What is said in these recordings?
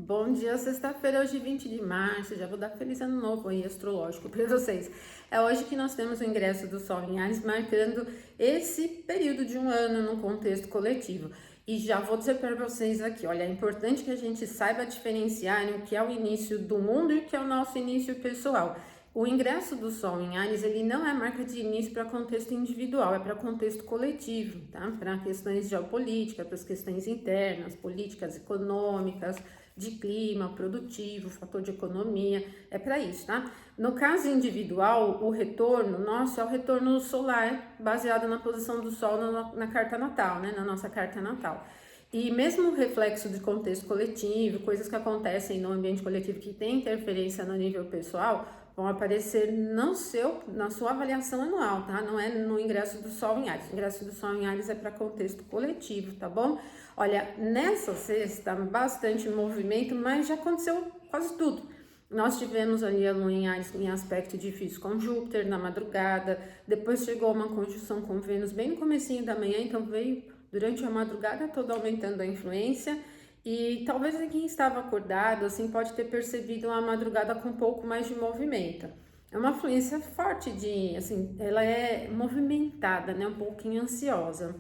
Bom dia, sexta-feira, hoje 20 de março, já vou dar feliz ano novo aí, astrológico para vocês. É hoje que nós temos o ingresso do Sol em Áries, marcando esse período de um ano no contexto coletivo. E já vou dizer para vocês aqui, olha, é importante que a gente saiba diferenciar o que é o início do mundo e o que é o nosso início pessoal. O ingresso do Sol em Áries, ele não é marca de início para contexto individual, é para contexto coletivo, tá? Para questões geopolíticas, para as questões internas, políticas, econômicas, de clima, produtivo, fator de economia, é para isso, tá? No caso individual, o retorno nosso é o retorno solar, baseado na posição do Sol na carta natal, né? Na nossa carta natal. E mesmo o reflexo de contexto coletivo, coisas que acontecem no ambiente coletivo que tem interferência no nível pessoal, vão aparecer na sua avaliação anual, tá? Não é no ingresso do Sol em Áries. O ingresso do Sol em Áries é para contexto coletivo, tá bom? Olha, nessa sexta, bastante movimento, mas já aconteceu quase tudo. Nós tivemos ali a Lua em Áries em aspecto difícil com Júpiter na madrugada, depois chegou uma conjunção com Vênus bem no comecinho da manhã, então veio durante a madrugada toda aumentando a influência. E talvez quem estava acordado, assim, pode ter percebido uma madrugada com um pouco mais de movimento. É uma fluência forte assim, ela é movimentada, né, um pouquinho ansiosa.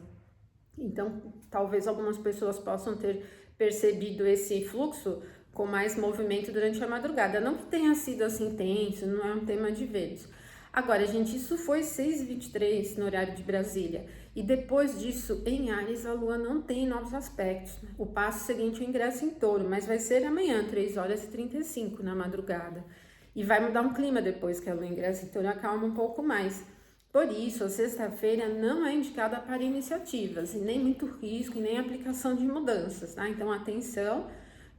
Então, talvez algumas pessoas possam ter percebido esse fluxo com mais movimento durante a madrugada. Não que tenha sido assim intenso, não é um tema de Vênus. Agora, gente, isso foi 6h23 no horário de Brasília. E depois disso, em Áries, a Lua não tem novos aspectos. O passo seguinte é o ingresso em Touro, mas vai ser amanhã, 3h35 na madrugada. E vai mudar um clima depois que a Lua ingressa em Touro, acalma um pouco mais. Por isso, a sexta-feira não é indicada para iniciativas, e nem muito risco, e nem aplicação de mudanças, tá? Então, atenção,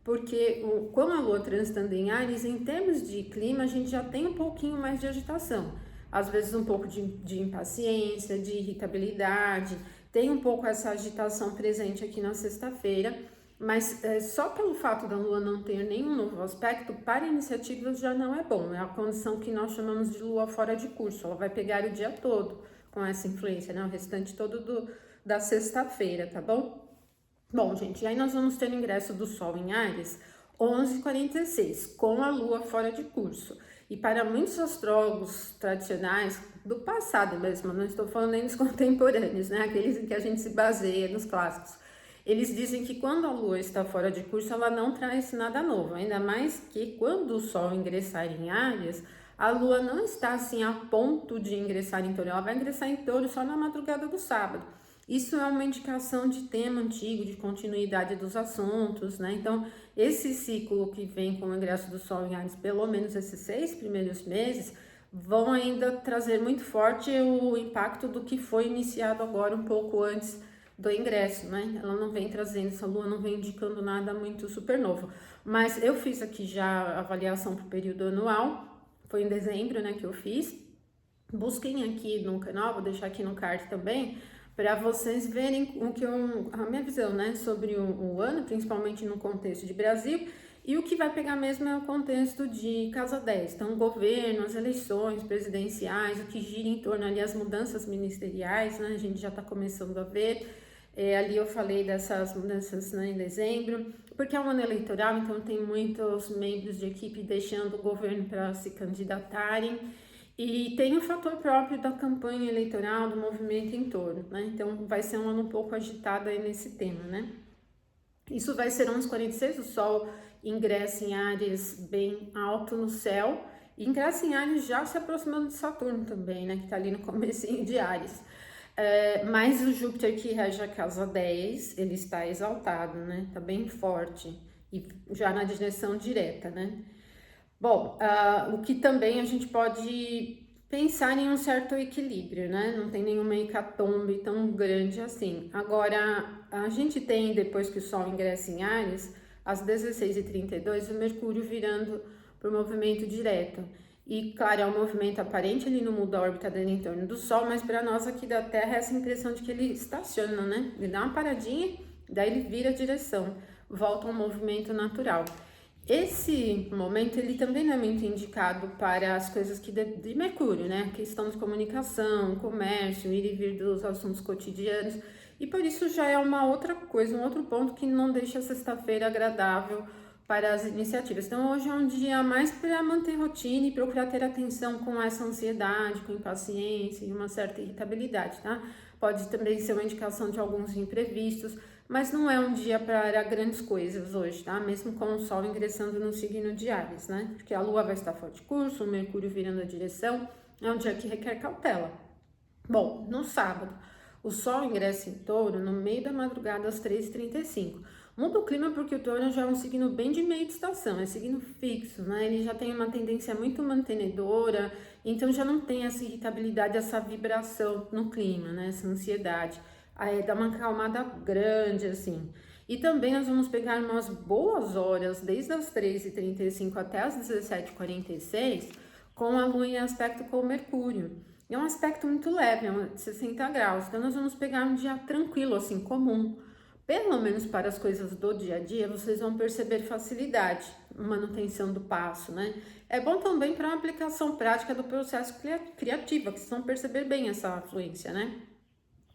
porque com a Lua transitando em Áries, em termos de clima, a gente já tem um pouquinho mais de agitação. Às vezes um pouco de impaciência, de irritabilidade, tem um pouco essa agitação presente aqui na sexta-feira, mas só pelo fato da Lua não ter nenhum novo aspecto, para iniciativas já não é bom. É a condição que nós chamamos de Lua fora de curso. Ela vai pegar o dia todo com essa influência, né? O restante todo da sexta-feira, tá bom? Bom, gente, aí nós vamos ter o ingresso do Sol em Áries, 11h46, com a Lua fora de curso. E para muitos astrólogos tradicionais, do passado mesmo, não estou falando nem dos contemporâneos, né? Aqueles em que a gente se baseia nos clássicos. Eles dizem que quando a Lua está fora de curso, ela não traz nada novo, ainda mais que quando o Sol ingressar em Áries, a Lua não está assim a ponto de ingressar em Touro, ela vai ingressar em Touro só na madrugada do sábado. Isso é uma indicação de tema antigo, de continuidade dos assuntos, né? Então, esse ciclo que vem com o ingresso do Sol em Áries, pelo menos esses 6 primeiros meses, vão ainda trazer muito forte o impacto do que foi iniciado agora um pouco antes do ingresso, né? Ela não vem trazendo, essa Lua não vem indicando nada muito super novo. Mas eu fiz aqui já a avaliação para o período anual, foi em dezembro, né, que eu fiz. Busquem aqui no canal, vou deixar aqui no card também, para vocês verem a minha visão, né, sobre o ano, principalmente no contexto de Brasil, e o que vai pegar mesmo é o contexto de Casa 10, então o governo, as eleições presidenciais, o que gira em torno ali as mudanças ministeriais, né, a gente já está começando a ver. Ali eu falei dessas mudanças, né, em dezembro, porque é um ano eleitoral, então tem muitos membros de equipe deixando o governo para se candidatarem, e tem o fator próprio da campanha eleitoral, do movimento em torno, né? Então vai ser um ano um pouco agitado aí nesse tema, né? Isso vai ser 11h46, o Sol ingressa em Áries bem alto no céu, e ingressa em Áries já se aproximando de Saturno também, né? Que tá ali no comecinho de Áries. Mas o Júpiter que rege a casa 10, ele está exaltado, né? Tá bem forte e já na direção direta, né? Bom, o que também a gente pode pensar em um certo equilíbrio, né? Não tem nenhuma hecatombe tão grande assim. Agora, a gente tem, depois que o Sol ingressa em Áries, às 16h32, o Mercúrio virando para o movimento direto. E, claro, é um movimento aparente, ele não muda a órbita dele em torno do Sol, mas para nós aqui da Terra é essa impressão de que ele estaciona, né? Ele dá uma paradinha, daí ele vira a direção, volta ao movimento natural. Esse momento, ele também não é muito indicado para as coisas que de Mercúrio, né? Questão de comunicação, comércio, ir e vir dos assuntos cotidianos. E por isso já é uma outra coisa, um outro ponto que não deixa a sexta-feira agradável para as iniciativas. Então, hoje é um dia mais para manter rotina e procurar ter atenção com essa ansiedade, com impaciência e uma certa irritabilidade, tá? Pode também ser uma indicação de alguns imprevistos, mas não é um dia para grandes coisas hoje, tá? Mesmo com o Sol ingressando no signo de Áries, né? Porque a Lua vai estar fora de curso, o Mercúrio virando a direção, é um dia que requer cautela. Bom, no sábado, o Sol ingressa em Touro no meio da madrugada às 3h35. Muda o clima porque o Touro já é um signo bem de meio de estação, é signo fixo, né? Ele já tem uma tendência muito mantenedora, então já não tem essa irritabilidade, essa vibração no clima, né? Essa ansiedade. Aí dá uma acalmada grande, assim. E também nós vamos pegar umas boas horas, desde as 3h35 até as 17h46, com a Lua em aspecto com o Mercúrio. É um aspecto muito leve, é de 60 graus, então nós vamos pegar um dia tranquilo, assim, comum. Pelo menos para as coisas do dia a dia, vocês vão perceber facilidade, manutenção do passo, né? É bom também para uma aplicação prática do processo criativo, que vocês vão perceber bem essa afluência, né?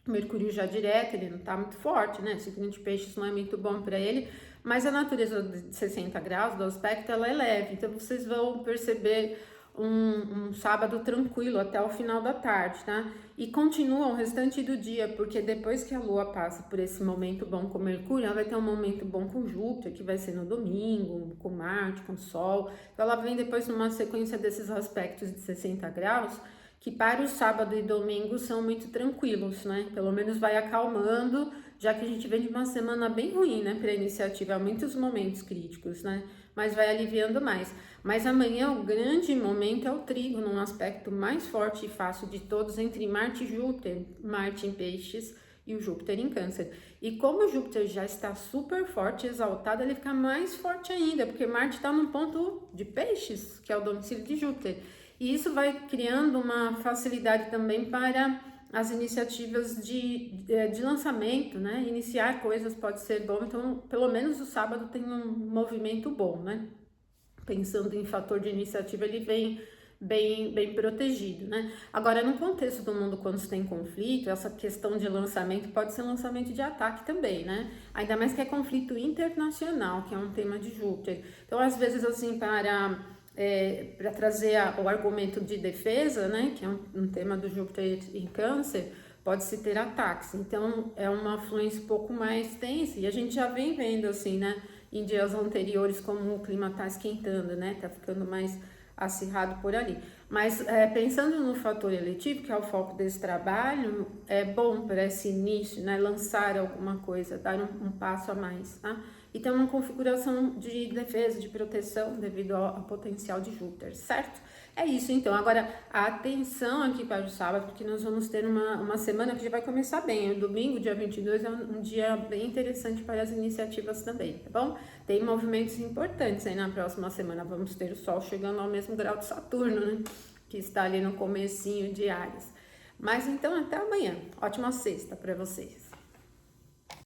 O Mercúrio já direto, ele não tá muito forte, né? O signo de peixes não é muito bom para ele, mas a natureza de 60 graus do aspecto, ela é leve, então vocês vão perceber um sábado tranquilo até o final da tarde, tá? E continua o restante do dia, porque depois que a Lua passa por esse momento bom com Mercúrio, ela vai ter um momento bom com Júpiter, que vai ser no domingo, com Marte, com Sol. Então ela vem depois numa sequência desses aspectos de 60 graus, que para o sábado e domingo são muito tranquilos, né? Pelo menos vai acalmando, já que a gente vem de uma semana bem ruim, né? Para a iniciativa, há muitos momentos críticos, né? Mas vai aliviando mais. Mas amanhã o grande momento é o trígono, num aspecto mais forte e fácil de todos entre Marte e Júpiter, Marte em Peixes e o Júpiter em Câncer. E como o Júpiter já está super forte, exaltado, ele fica mais forte ainda, porque Marte está num ponto de Peixes, que é o domicílio de Júpiter. E isso vai criando uma facilidade também para as iniciativas de lançamento, né? Iniciar coisas pode ser bom, então pelo menos o sábado tem um movimento bom, né? Pensando em fator de iniciativa, ele vem bem protegido, né? Agora, no contexto do mundo, quando se tem conflito, essa questão de lançamento pode ser lançamento de ataque também, né? Ainda mais que é conflito internacional, que é um tema de Júpiter. Então, às vezes, assim, para trazer o argumento de defesa, né, que é um tema do Júpiter em Câncer, pode-se ter ataques. Então, é uma fluência um pouco mais tensa, e a gente já vem vendo, assim, né, em dias anteriores, como o clima está esquentando, né, tá ficando mais acirrado por ali. Mas, pensando no fator eletivo, que é o foco desse trabalho, é bom para esse início, né, lançar alguma coisa, dar um passo a mais, tá? E tem uma configuração de defesa, de proteção, devido ao potencial de Júpiter, certo? É isso, então. Agora, atenção aqui para o sábado, porque nós vamos ter uma semana que já vai começar bem. O domingo, dia 22, é um dia bem interessante para as iniciativas também, tá bom? Tem movimentos importantes aí na próxima semana. Vamos ter o Sol chegando ao mesmo grau de Saturno, né? Que está ali no comecinho de Áries. Mas então, até amanhã. Ótima sexta para vocês.